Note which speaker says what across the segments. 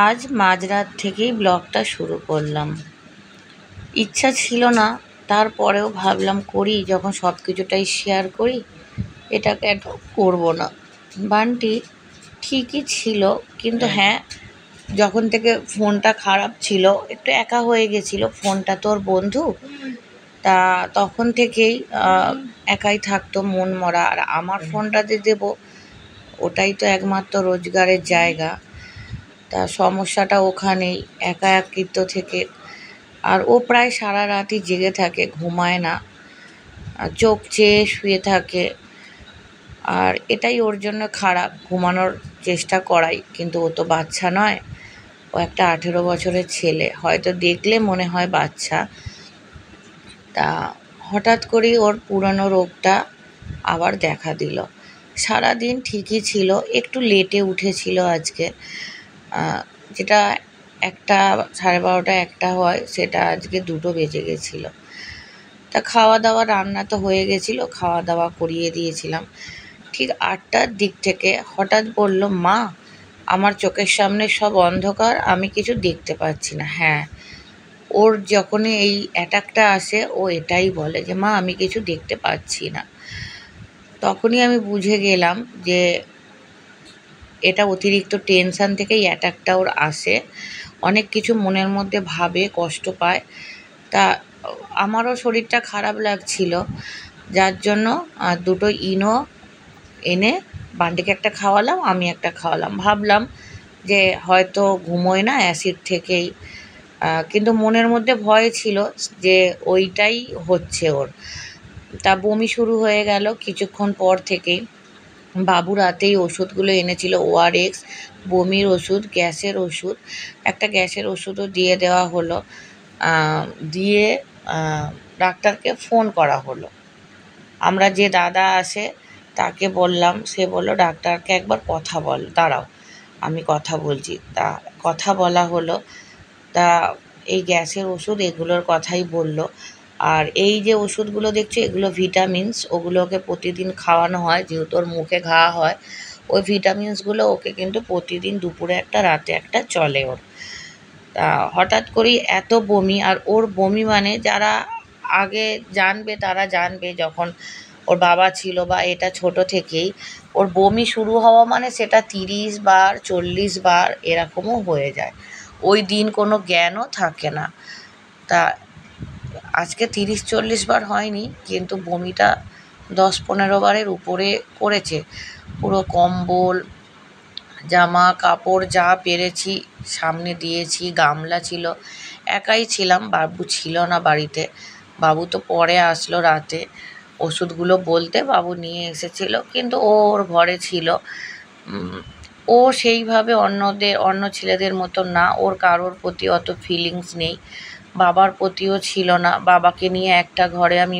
Speaker 1: আজ মাঝরাত থেকেই ব্লগটা শুরু করলাম। ইচ্ছা ছিল না, তারপরেও ভাবলাম করি, যখন সব কিছুটাই শেয়ার করি, এটা কেন করব না। বান্টি ঠিকই ছিল, কিন্তু হ্যাঁ, যখন থেকে ফোনটা খারাপ ছিল, একটু একা হয়ে গেছিল। ফোনটা তোর বন্ধু, তা তখন থেকেই একাই থাকতো মন মরা। আর আমার ফোনটা যে দেবো, ওটাই তো একমাত্র রোজগারের জায়গা। তা সমস্যাটা ওখানেই, একাকিত্ব থেকে। আর ও প্রায় সারা রাতই জেগে থাকে, ঘুমায় না, চোখ চেয়ে শুয়ে থাকে। আর এটাই ওর জন্য খারাপ, ঘুমানোর চেষ্টা করাই, কিন্তু ও তো বাচ্চা নয়, ও একটা 18 বছরের ছেলে, হয়তো দেখলে মনে হয় বাচ্চা। তা হঠাৎ করেই ওর পুরনো রোগটা আবার দেখা দিল। সারাদিন ঠিকই ছিল, একটু লেটে উঠেছিল আজকে, যেটা 1টা, 12:30, 1টা হয়, সেটা আজকে 2টো বেজে গেছিলো। তা খাওয়া দাওয়া, রান্না তো হয়ে গেছিলো, খাওয়া দাওয়া করিয়ে দিয়েছিলাম। ঠিক 8টার দিক থেকে হঠাৎ বলল, মা, আমার চোখের সামনে সব অন্ধকার, আমি কিছু দেখতে পাচ্ছি না। হ্যাঁ, ওর যখনই এই অ্যাটাকটা আসে, ও এটাই বলে যে মা, আমি কিছু দেখতে পাচ্ছি না। তখনই আমি বুঝে গেলাম যে এটা অতিরিক্ত টেনশান থেকেই অ্যাটাকটা ওর আসে। অনেক কিছু মনের মধ্যে ভাবে, কষ্ট পায়। তা আমারও শরীরটা খারাপ লাগছিল, যার জন্য 2টো ইনো এনে বান্টিকে একটা খাওয়ালাম, আমি একটা খাওয়ালাম। ভাবলাম যে হয়তো ঘুমোয় না, অ্যাসিড থেকেই। কিন্তু মনের মধ্যে ভয় ছিল যে ওইটাই হচ্ছে ওর। তা বমি শুরু হয়ে গেল কিছুক্ষণ পর থেকেই। বাবু রাতেই ওষুধগুলো এনেছিল, ওআরএক্স, বমির ওষুধ, গ্যাসের ওষুধ। একটা গ্যাসের ওষুধও দিয়ে দেওয়া হলো। দিয়ে ডাক্তারকে ফোন করা হলো। আমরা যে দাদা আসে তাকে বললাম, সে বলল ডাক্তারকে একবার কথা বল, দাঁড়াও আমি কথা বলছি। তা কথা বলা হলো। তা এই গ্যাসের ওষুধ এগুলোর কথাই বলল। আর এই যে ওষুধগুলো দেখছো, এগুলো ভিটামিনস, ওগুলোকে প্রতিদিন খাওয়ানো হয়, যেহেতু ওর মুখে ঘা হয়। ওই ভিটামিনসগুলো ওকে কিন্তু প্রতিদিন দুপুরে একটা, রাতে একটা চলে ওর। তা হঠাৎ করেই এত বমি, আর ওর বমি মানে যারা আগে জানবে তারা জানবে, যখন ওর বাবা ছিল বা এটা ছোট থেকেই, ওর বমি শুরু হওয়া মানে সেটা 30 বার, 40 বার এরকমও হয়ে যায়। ওই দিন কোনো জ্ঞানও থাকে না। তা আজকে 30-40 বার হয়নি, কিন্তু বমিটা 10-15 বারের উপরে করেছে। পুরো কম্বল, জামা কাপড় যা পেরেছি সামনে দিয়েছি, গামলা ছিল। একাই ছিলাম, বাবু ছিল না বাড়িতে। বাবু তো পরে আসলো রাতে ওষুধগুলো বলতে, বাবু নিয়ে এসেছিল, কিন্তু ও ওর ঘরে ছিল। ও সেইভাবে অন্য ছেলেদের মতো না, ওর কারোর প্রতি অত ফিলিংস নেই। বাবার প্রতিও ছিল না। বাবাকে নিয়ে একটা ঘরে আমি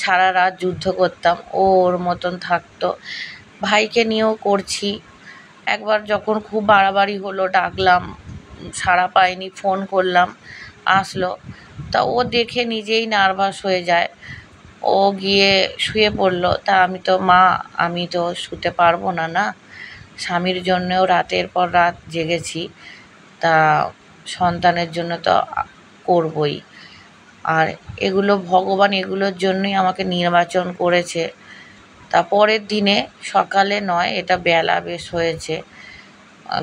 Speaker 1: সারা রাত যুদ্ধ করতাম, ও ওর মতন থাকতো। ভাইকে নিয়েও করছি। একবার যখন খুব বাড়াবাড়ি হলো, ডাকলাম, সাড়া পায়নি, ফোন করলাম, আসলো। তা ও দেখে নিজেই নার্ভাস হয়ে যায়, ও গিয়ে শুয়ে পড়লো। তা আমি তো শুতে পারবো না, না, স্বামীর জন্যেও রাতের পর রাত জেগেছি, তা সন্তানের জন্য তো করবই। আর এগুলো ভগবান এগুলোর জন্যই আমাকে নির্বাচন করেছে। তা পরের দিনে সকালে নয়, এটা বেলা বেশ হয়েছে,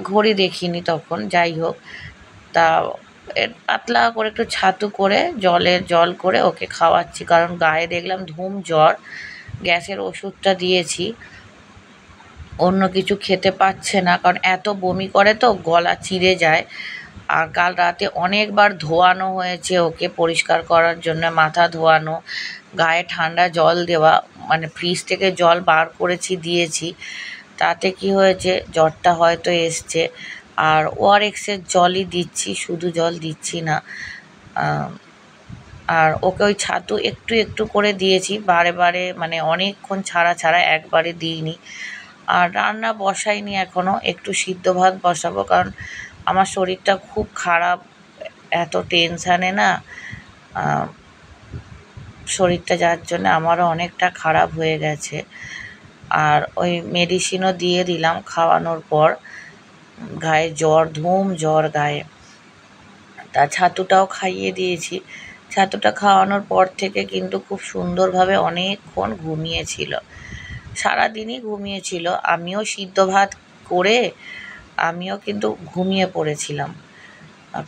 Speaker 1: ঘড়ি দেখিনি তখন, যাই হোক। তা পাতলা করে একটু ছাতু করে জল করে ওকে খাওয়াচ্ছি, কারণ গায়ে দেখলাম ধুম জ্বর। গ্যাসের ওষুধটা দিয়েছি, অন্য কিছু খেতে পাচ্ছে না, কারণ এত বমি করে তো গলা চিড়ে যায়। আর কাল রাতে অনেকবার ধোয়ানো হয়েছে ওকে, পরিষ্কার করার জন্য মাথা ধোয়ানো, গায়ে ঠান্ডা জল দেওয়া, মানে ফ্রিজ থেকে জল বার করেছি, দিয়েছি। তাতে কি হয়েছে, জ্বরটা হয়তো এসছে। আর ওআরএক্সের জলই দিচ্ছি, শুধু জল দিচ্ছি না। আর ওকে ওই ছাতু একটু একটু করে দিয়েছি, বারে বারে, মানে অনেকক্ষণ ছাড়া ছাড়া একবারে দিইনি। আর রান্না বসাইনি এখনও, একটু সিদ্ধ ভাত বসাবো, কারণ আমার শরীরটা খুব খারাপ। এত টেনশানে না শরীরটা, যার জন্য আমারও অনেকটা খারাপ হয়ে গেছে। আর ওই মেডিসিনও দিয়ে দিলাম খাওয়ানোর পর। গায়ে জ্বর, ধুম জ্বর গায়ে। তা ছাতুটাও খাইয়ে দিয়েছি। ছাতুটা খাওয়ানোর পর থেকে কিন্তু খুব সুন্দরভাবে অনেকক্ষণ ঘুমিয়েছিল, সারাদিনই ঘুমিয়েছিল। আমিও সিদ্ধ ভাত করে আমিও কিন্তু ঘুমিয়ে পড়েছিলাম,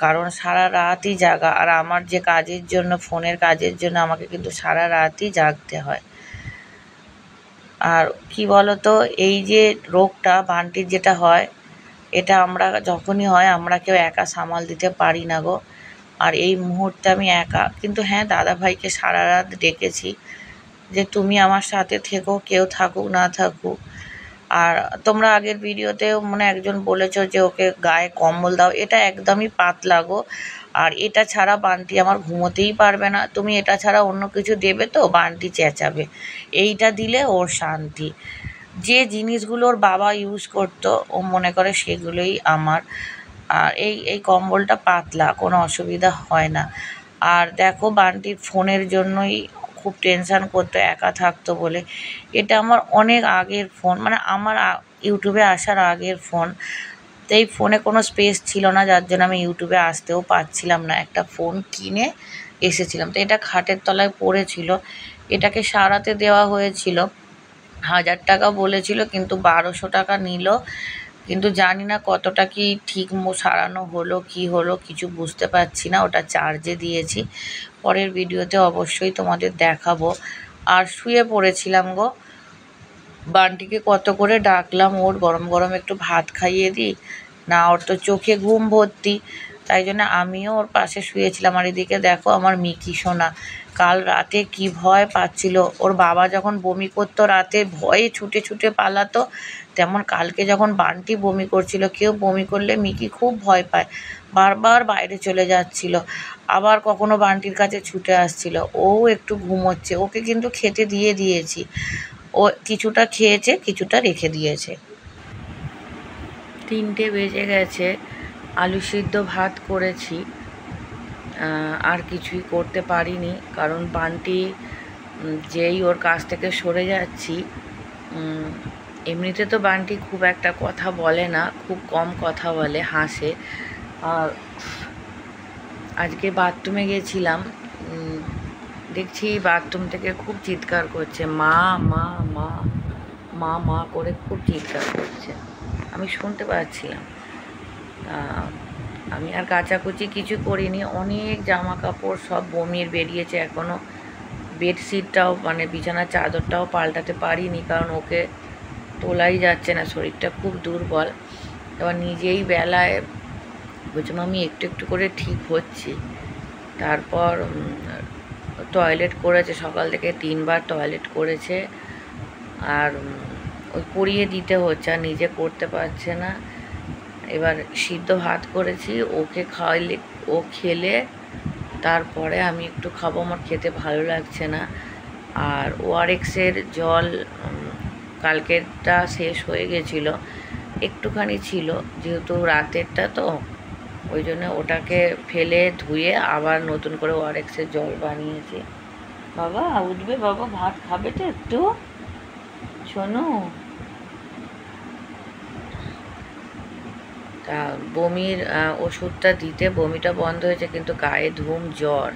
Speaker 1: কারণ সারা রাতই জাগা। আর আমার যে কাজের জন্য, ফোনের কাজের জন্য আমাকে কিন্তু সারা রাতই জাগতে হয়। আর কি বলতো, এই যে রোগটা বান্টির যেটা হয়, এটা আমরা যখনই হয় আমরা কেউ একা সামাল দিতে পারি না গো। আর এই মুহূর্তে আমি একা। কিন্তু হ্যাঁ, দাদাভাইকে সারা রাত ডেকেছি যে তুমি আমার সাথে থেকো, কেউ থাকুক না থাকুক। আর তোমরা আগের ভিডিওতেও মানে একজন বলেছো যে ওকে গায়ে কম্বল দাও, এটা একদমই পাতলা গো। আর এটা ছাড়া বান্টি আমার ঘুমোতেই পারবে না। তুমি এটা ছাড়া অন্য কিছু দেবে তো বান্টি চেঁচাবে, এইটা দিলে ওর শান্তি। যে জিনিসগুলো ওর বাবা ইউজ করতো ও মনে করে সেগুলোই আমার। আর এই কম্বলটা পাতলা, কোনো অসুবিধা হয় না। আর দেখো, বান্টির ফোনের জন্যই খুব টেনশান করতো একা থাকতো বলে। এটা আমার অনেক আগের ফোন, মানে আমার ইউটিউবে আসার আগের ফোন। তো এই ফোনে কোনো স্পেস ছিল না, যার জন্য আমি ইউটিউবে আসতেও পারছিলাম না। একটা ফোন কিনে এসেছিলাম, তো এটা খাটের তলায় পড়েছিল। এটাকে সারাতে দেওয়া হয়েছিল, 1000 টাকা বলেছিল, কিন্তু 1200 টাকা নিল। কিন্তু জানি না কতটা কি ঠিক সারানো হলো কি হলো, কিছু বুঝতে পারছি না। ওটা চার্জে দিয়েছি, পরের ভিডিওতে অবশ্যই তোমাদের দেখাবো। আর শুয়ে পড়েছিলাম গো। বান্টিকে কত করে ডাকলাম, ওর গরম গরম একটু ভাত খাইয়ে দিই না, ওর তো চোখে ঘুম ভর্তি। তাই জন্য আমিও ওর পাশে শুয়েছিলাম। আর এদিকে দেখো আমার মিকি সোনা কাল রাতে কি ভয় পাচ্ছিল। ওর বাবা যখন বমি করতো রাতে, ভয়ে ছুটে ছুটে পালাতো, তেমন কালকে যখন বান্টি বমি করছিল, কেউ বমি করলে মিকি খুব ভয় পায়, বারবার বাইরে চলে যাচ্ছিল, আবার কখনো বান্টির কাছে ছুটে আসছিল। ও একটু ঘুমোচ্ছে, ওকে কিন্তু খেতে দিয়ে দিয়েছি। ও কিছুটা খেয়েছে, কিছুটা রেখে দিয়েছে। 3টে বেজে গেছে, আলু সিদ্ধ ভাত করেছি। আর কিছুই করতে পারিনি, কারণ বান্টি যেই ওর কাছ থেকে সরে যাচ্ছি। এমনিতে তো বান্টি খুব একটা কথা বলে না, খুব কম কথা বলে, হাসে। আর আজকে বাথরুমে গেছিলাম, দেখছি বাথরুম থেকে খুব চিৎকার করছে, মা মা মা মা মা করে খুব চিৎকার করছে। আমি শুনতে পাচ্ছিলাম। আমি আর কাচাকুচি কিছু করিনি, অনেক জামা কাপড় সব বমির বেরিয়েছে। এখনও বেডশিটটাও মানে বিছানার চাদরটাও পাল্টাতে পারিনি, কারণ ওকে তোলাই যাচ্ছে না, শরীরটা খুব দুর্বল। এবার নিজেই বেলায় বলছিলাম আমি একটু একটু করে ঠিক হচ্ছি। তারপর টয়লেট করেছে, সকাল থেকে 3বার টয়লেট করেছে। আর ওই করিয়ে দিতে হচ্ছে, আর নিজে করতে পারছে না। এবার সিদ্ধ ভাত করেছি, ওকে খাওয়াইলে ও খেলে তারপরে আমি একটু খাবো, আমার খেতে ভালো লাগছে না। আর ওআরএক্সের জল কালকেরটা শেষ হয়ে গেছিলো, একটুখানি ছিল, যেহেতু রাতেরটা তো ওই জন্য ওটাকে ফেলে ধুয়ে আবার নতুন করে ওআরএক্সের জল বানিয়েছি। বাবা উঠবে, বাবা ভাত খাবে তো একটু, শোনো। তা বমির ওষুধটা দিতে বমিটা বন্ধ হয়েছে, কিন্তু গায়ে ধুম জ্বর,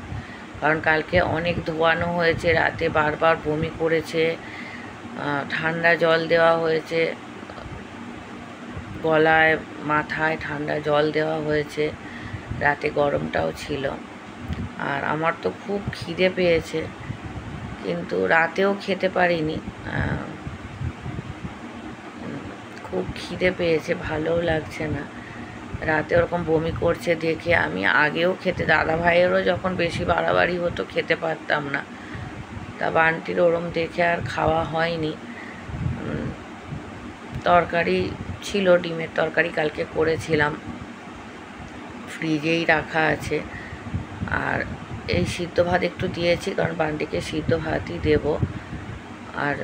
Speaker 1: কারণ কালকে অনেক ধোয়ানো হয়েছে, রাতে বারবার বমি করেছে। ঠান্ডা জল দেওয়া হয়েছে, গলায় মাথায় ঠান্ডা জল দেওয়া হয়েছে, রাতে গরমটাও ছিল। আর আমার তো খুব খিদে পেয়েছে, কিন্তু রাতেও খেতে পারিনি, খুব খিদে পেয়েছে, ভালোও লাগছে না। রাতে ওরকম বমি করছে দেখে আমি আগেও খেতে, দাদা ভাইয়েরও যখন বেশি বাড়াবাড়ি হতো খেতে পারতাম না, তা বান্টির ওরম দেখে আর খাওয়া হয়নি। তরকারি ছিল, ডিমের তরকারি কালকে করেছিলাম, ফ্রিজেই রাখা আছে। আর এই সিদ্ধ ভাত একটু দিয়েছি, কারণ বান্টিকে সিদ্ধ ভাতই দেব। আর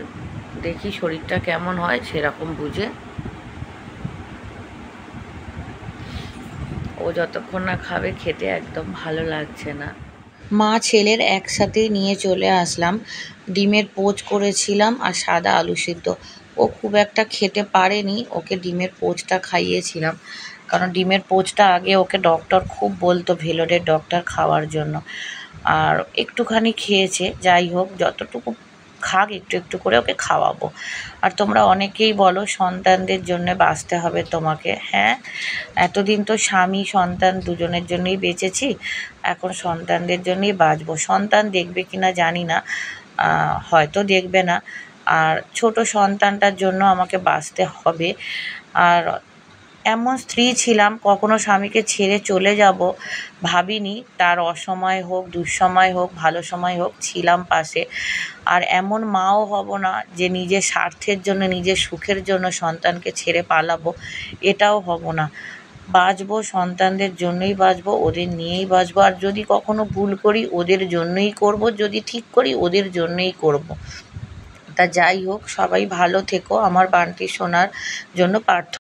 Speaker 1: দেখি শরীরটা কেমন হয় সেরকম বুঝে। ও যতক্ষণ না খাবে খেতে একদম ভালো লাগছে না। মা ছেলের একসাথেই নিয়ে চলে আসলাম। ডিমের পোচ করেছিলাম আর সাদা আলু সিদ্ধ। ও খুব একটা খেতে পারেনি, ওকে ডিমের পোচটা খাইয়েছিলাম। কারণ ডিমের পোচটা আগে ওকে ডক্টর খুব বলতো ভেলোরের ডক্টর খাওয়ার জন্য, আর একটুখানি খেয়েছে। যাই হোক, যতটুকু খাক একটু একটু করে ওকে খাওয়াবো। আর তোমরা অনেকেই বলো সন্তানদের জন্য বাঁচতে হবে তোমাকে। হ্যাঁ, এতদিন তো স্বামী সন্তান দুজনের জন্যই বেঁচেছি, এখন সন্তানদের জন্যই বাঁচবো। সন্তান দেখবে কিনা জানি না, হয়তো দেখবে না। আর ছোট সন্তানটার জন্য আমাকে বাঁচতে হবে। আর এমন স্ত্রী ছিলাম, কখনো স্বামীকে ছেড়ে চলে যাব ভাবিনি। তার অসময় হোক, দুঃসময় হোক, ভালো সময় হোক, ছিলাম পাশে। আর এমন মাও হব না যে নিজের স্বার্থের জন্য, নিজের সুখের জন্য সন্তানকে ছেড়ে পালাবো, এটাও হব না। বাঁচবো সন্তানদের জন্যই বাঁচবো, ওদের নিয়েই বাঁচবো। আর যদি কখনো ভুল করি ওদের জন্যই করব, যদি ঠিক করি ওদের জন্যই করব। তা যাই হোক, সবাই ভালো থেকো, আমার বান্টি সোনার জন্য প্রার্থনা।